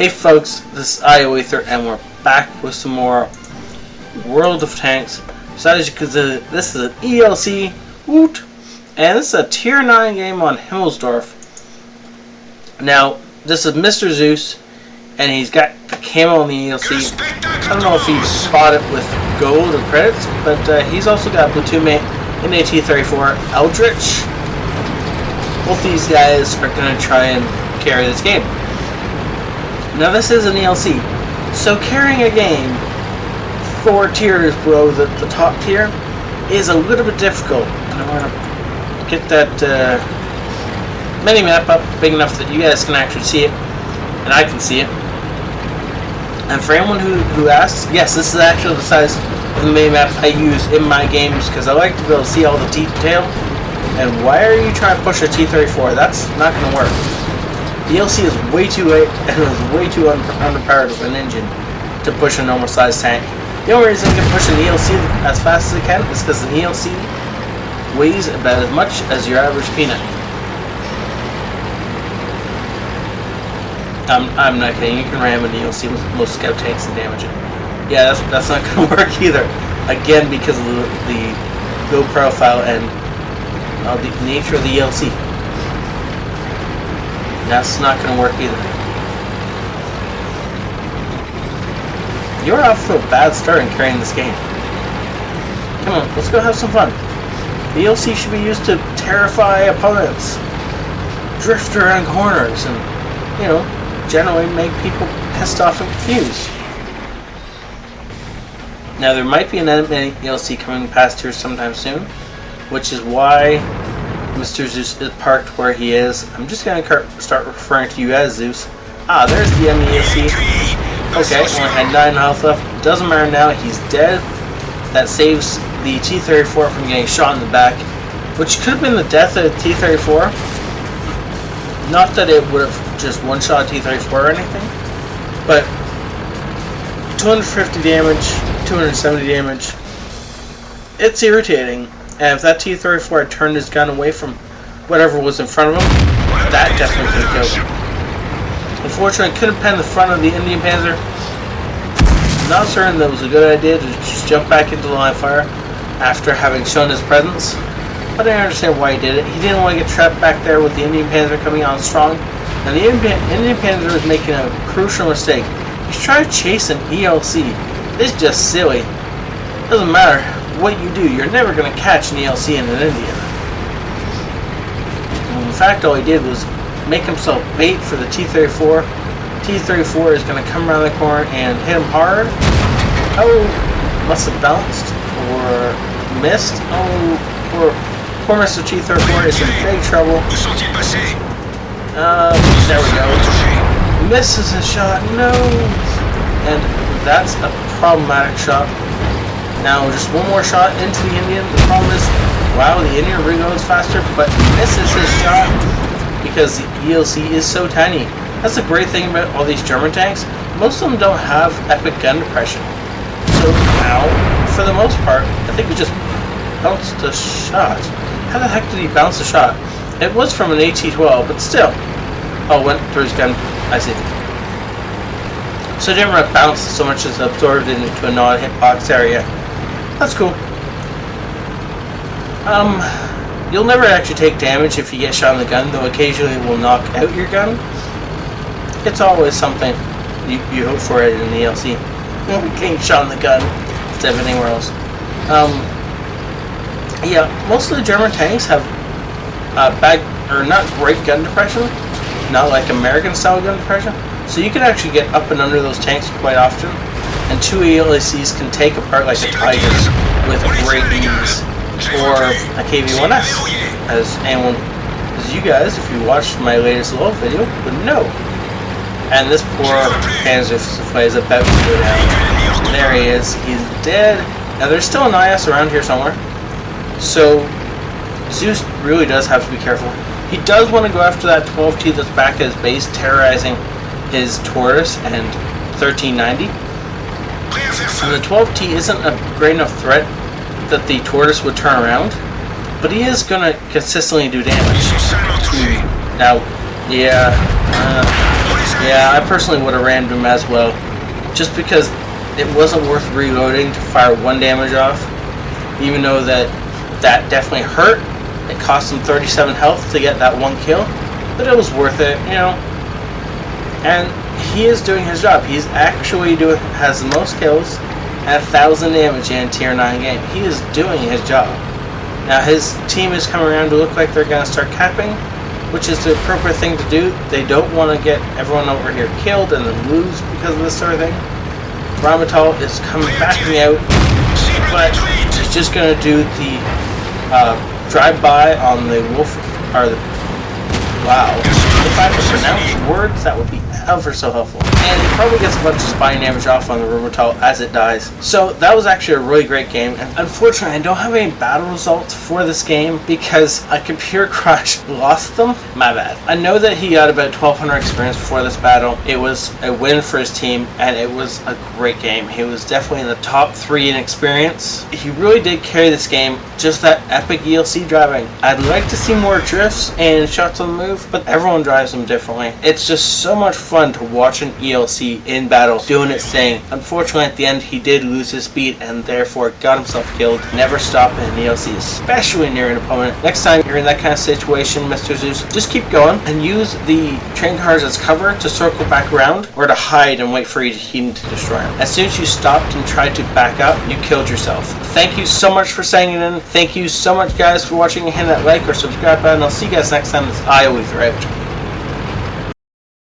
Hey folks, this is ioether and we're back with some more World of Tanks. So as you can see, this is an ELC, woot, and this is a tier 9 game on Himmelsdorf. Now, this is MrZues, and he's got the camo on the ELC. I don't know if he bought it with gold or credits, but he's also got a platoon mate in AT-34, Eldritch. Both these guys are going to try and carry this game. Now this is an ELC, so carrying a game 4 tiers below the top tier is a little bit difficult. And I want to get that mini-map up big enough that you guys can actually see it, and I can see it. And for anyone who asks, yes, this is actually the size of the mini-map I use in my games because I like to be able to see all the detail. And why are you trying to push a T-34? That's not going to work. The ELC is way too late and is way too underpowered of an engine to push a normal size tank. The only reason you can push an ELC as fast as it can is because an ELC weighs about as much as your average peanut. I'm not kidding, you can ram an ELC with most scout tanks and damage it. Yeah, that's not going to work either. Again, because of the build profile and the nature of the ELC. That's not going to work either. You're off to a bad start in carrying this game. Come on, let's go have some fun. The ELC should be used to terrify opponents, drift around corners, and, you know, generally make people pissed off and confused. Now, there might be an enemy ELC coming past here sometime soon, which is why MrZues is parked where he is. I'm just going to start referring to you as Zeus. Ah, there's the ELC. Okay, only had 9 health left. Doesn't matter now, he's dead. That saves the T-34 from getting shot in the back, which could have been the death of the T-34. Not that it would have just one-shot T-34 or anything, but 250 damage, 270 damage. It's irritating. And if that T-34 had turned his gun away from whatever was in front of him, that definitely could have killed him. Unfortunately, I couldn't pen the front of the Indian Panzer. Not certain that was a good idea to just jump back into the line of fire after having shown his presence. But I understand why he did it. He didn't want to get trapped back there with the Indian Panzer coming on strong. And the Indian Panzer was making a crucial mistake. He's trying to chase an ELC. It's just silly. Doesn't matter what you do, you're never going to catch an ELC in an Indian. In fact, all he did was make himself bait for the T-34. T-34 is going to come around the corner and hit him hard. Oh, must have bounced or missed. Oh, poor Mr. T-34 is in big trouble. There we go. Misses his shot, no! And that's a problematic shot. Now, just one more shot into the Indian. The problem is, wow, the Indian reloads faster, but misses his shot because the ELC is so tiny. That's the great thing about all these German tanks. Most of them don't have epic gun depression. So now, for the most part, I think we just bounced a shot. How the heck did he bounce the shot? It was from an AT-12, but still. Oh, went through his gun. I see. So it didn't really bounce so much as absorbed it into a non-hitbox area. That's cool. You'll never actually take damage if you get shot in the gun, though occasionally it will knock out your gun. It's always something you hope for it in the ELC. Getting shot in the gun instead of anywhere else. Yeah, most of the German tanks have bad, or not great gun depression, not like American style gun depression. So you can actually get up and under those tanks quite often. And 2 ELCs can take apart like a tiger with great ease, or a KV-1S, as you guys, if you watched my latest little video, would know. And this poor Panzer is about to go down. There he is. He's dead. Now there's still an IS around here somewhere, so Zeus really does have to be careful. He does want to go after that 12T that's back at his base, terrorizing his Taurus and 1390. And the 12T isn't a great enough threat that the Tortoise would turn around, but he is going to consistently do damage. Now, yeah, Yeah, I personally would have rammed him as well, just because it wasn't worth reloading to fire 1 damage off, even though that definitely hurt. It cost him 37 health to get that 1 kill, but it was worth it, you know. And he is doing his job. He's actually has the most kills at 1,000 damage in a tier 9 game. He is doing his job. Now his team is coming around to look like they're going to start capping, which is the appropriate thing to do. They don't want to get everyone over here killed and then lose because of this sort of thing. Rheinmetall is coming backing out, but he's just going to do the drive-by on the wolf, or the, wow, if I could pronounce words, that would be ever so helpful. And he probably gets a bunch of spine damage off on the Rheinmetall as it dies. So that was actually a really great game, and unfortunately I don't have any battle results for this game because a computer crash lost them. My bad. I know that he got about 1,200 experience before this battle. It was a win for his team, and it was a great game. He was definitely in the top 3 in experience. He really did carry this game, just that epic ELC driving. I'd like to see more drifts and shots on the move, but everyone drives them differently. It's just so much fun to watch an ELC in battle doing its thing. Unfortunately at the end he did lose his speed and therefore got himself killed. Never stop in an ELC, especially near an opponent. Next time you're in that kind of situation, MrZues, just keep going and use the train cars as cover to circle back around or to hide and wait for your team to destroy them. As soon as you stopped and tried to back up, you killed yourself. Thank you so much for signing in. Thank you so much guys for watching, and hit that like or subscribe button. I'll see you guys next time. It's ioethertv.